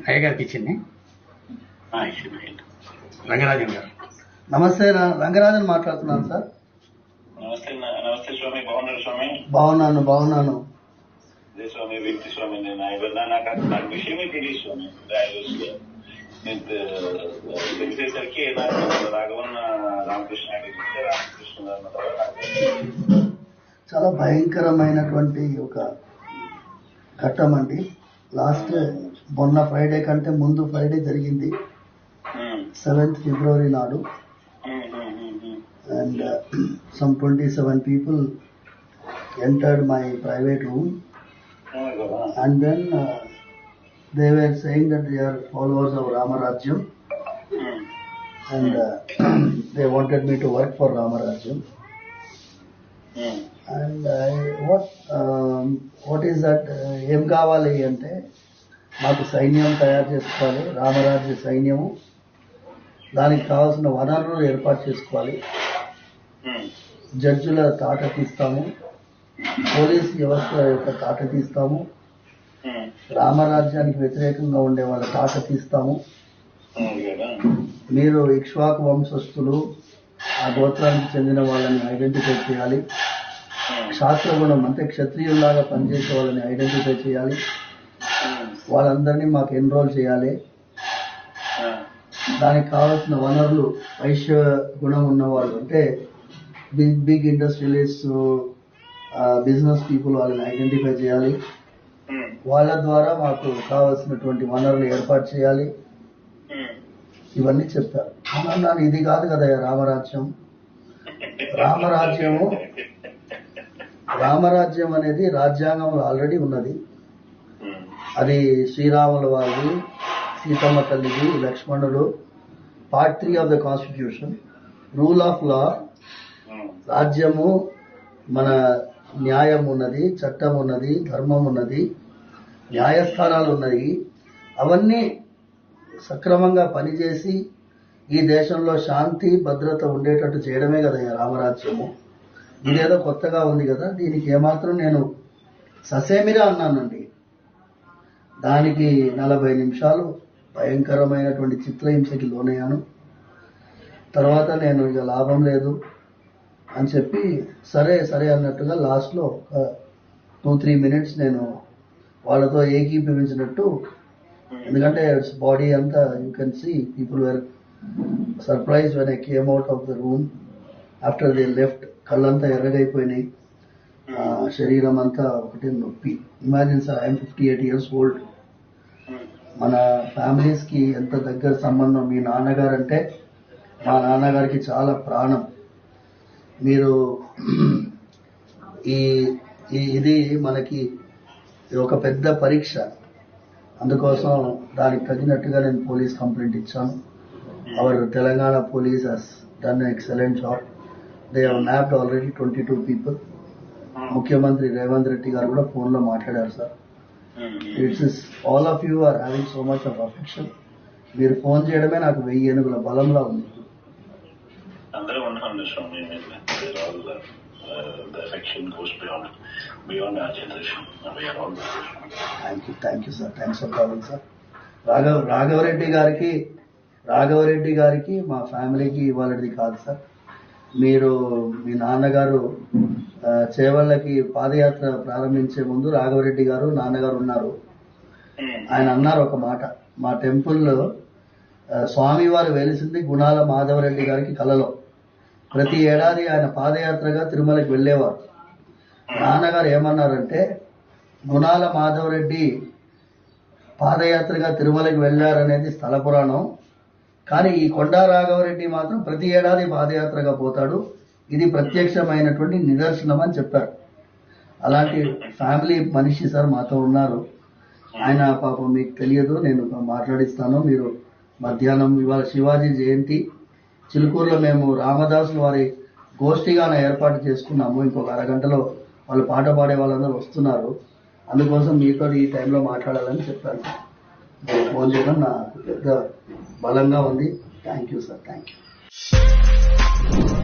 అయ్య గారికి ఇచ్చింది. రంగరాజన్ గారు. నమస్తే, రంగరాజన్ మాట్లాడుతున్నాను సార్. నమస్తే స్వామి, బాగున్నారు స్వామి? బాగున్నాను అదే స్వామి, వ్యక్తి స్వామి. నాకు విషయమే తెలియదు స్వామి. నేను తెలిసేసరికి నాకు రాఘవన్న రామకృష్ణ చాలా భయంకరమైనటువంటి ఒక ఘట్టం అండి. లాస్ట్ మొన్న ఫ్రైడే కంటే ముందు ఫ్రైడే జరిగింది, 7th February నాడు. And some 27 people entered my private room, and then they were saying that they are followers of Ramarajyam, and they wanted me to work for Ramarajyam. And what is that? ఏం కావాలి అంటే మాకు సైన్యం తయారు చేసుకోవాలి, రామరాజ్య సైన్యము. దానికి కావాల్సిన వనరులు ఏర్పాటు చేసుకోవాలి. జడ్జిల తాట తీస్తాము, పోలీస్ వ్యవస్థ యొక్క తాట తీస్తాము, రామరాజ్యానికి వ్యతిరేకంగా ఉండే వాళ్ళ తాట తీస్తాము. మీరు ఇక్ష్వాకు వంశస్థులు, ఆ గోత్రానికి చెందిన వాళ్ళని ఐడెంటిఫై చేయాలి. శాస్త్రగుణం అంటే క్షత్రియుల్లాగా పనిచేసే వాళ్ళని ఐడెంటిఫై చేయాలి. వాళ్ళందరినీ మాకు ఎన్రోల్ చేయాలి. దానికి కావాల్సిన వనరులు వైశ్య గుణం ఉన్నవాళ్ళు అంటే బిగ్ ఇండస్ట్రియలిస్ట్, బిజినెస్ పీపుల్, వాళ్ళని ఐడెంటిఫై చేయాలి. వాళ్ళ ద్వారా మాకు కావాల్సినటువంటి వనరులు ఏర్పాటు చేయాలి. ఇవన్నీ చెప్పారు. అన్నాను, ఇది కాదు కదా రామరాజ్యం. రామరాజ్యం అనేది రాజ్యాంగంలో ఆల్రెడీ ఉన్నది. అది శ్రీరాముల వారిది, సీతమ్మ తల్లిది, లక్ష్మణుడు. Part 3 of the Constitution, rule of law. రాజ్యము మన న్యాయం ఉన్నది, చట్టం ఉన్నది, ధర్మం ఉన్నది, న్యాయస్థానాలు ఉన్నాయి. అవన్నీ సక్రమంగా పనిచేసి ఈ దేశంలో శాంతి భద్రత ఉండేటట్టు చేయడమే కదా రామరాజ్యము. ఇదేదో కొత్తగా ఉంది కదా, దీనికి ఏమాత్రం నేను ససేమిరా అన్నానండి. దానికి 40 నిమిషాలు భయంకరమైనటువంటి చిత్రహింసకి లోనయ్యాను. తర్వాత నేను ఇక లాభం లేదు అని చెప్పి సరే అన్నట్టుగా లాస్ట్లో 2-3 minutes నేను వాళ్ళతో ఏకీభవించినట్టు. ఎందుకంటే బాడీ అంతా you can see people were surprise when I came out of the room after they left. కళ్ళంతా ఎర్రగైపోయినాయి, శరీరం అంతా ఒకటే నొప్పి. Imagine sir, I'm 58 years old. మన ఫ్యామిలీస్కి ఎంత దగ్గర సంబంధం. మీ నాన్నగారు అంటే మా నాన్నగారికి చాలా ప్రాణం. మీరు ఇది మనకి ఒక పెద్ద పరీక్ష. అందుకోసం దానికి తగినట్టుగా నేను పోలీస్ కంప్లైంట్ ఇచ్చాను. Our Telangana police has done excellent job. They have nabbed already 22 people. ముఖ్యమంత్రి రేవంత్ రెడ్డి గారు కూడా ఫోన్లో మాట్లాడారు sir. It's all of you are having so much of affection. మీరు ఫోన్ చేయడమే నాకు 1000 ఏనుగుల బలంలా ఉంది. Thank you sir. Thanks for calling sir. Raghava Reddy గారికి మా ఫ్యామిలీకి ఇవ్వాలది కాదు సార్. మీరు మీ నాన్నగారు చేవళ్ళకి పాదయాత్ర ప్రారంభించే ముందు రాఘవరెడ్డి గారు నాన్నగారు ఉన్నారు. ఆయన అన్నారు ఒక మాట, మా టెంపుల్లో స్వామివారు వెలిసింది గుణాల మాధవరెడ్డి గారికి కలలో. ప్రతి ఏడాది ఆయన పాదయాత్రగా తిరుమలకి వెళ్ళేవారు. నాన్నగారు ఏమన్నారంటే, గుణాల మాధవరెడ్డి పాదయాత్రగా తిరుమలకి వెళ్ళారనేది స్థల పురాణం, కానీ ఈ కొండా రాఘవరెడ్డి మాత్రం ప్రతి ఏడాది పాదయాత్రగా పోతాడు, ఇది ప్రత్యక్షమైనటువంటి నిదర్శనం అని చెప్పారు. అలాంటి ఫ్యామిలీ మనిషి సార్ మాతో ఉన్నారు. ఆయన పాపం మీకు తెలియదు, నేను మాట్లాడిస్తాను. మీరు మధ్యాహ్నం ఇవాళ శివాజీ జయంతి, చిలుకూరులో మేము రామదాసు వారి గోష్ఠిగాన ఏర్పాటు చేసుకున్నాము. ఇంకొక అరగంటలో వాళ్ళు పాట పాడే వాళ్ళందరూ వస్తున్నారు. అందుకోసం మీతో ఈ టైంలో మాట్లాడాలని చెప్పాను. ఫోన్ చేయడం నాకు పెద్ద బలంగా ఉంది. Thank you sir. Thank you.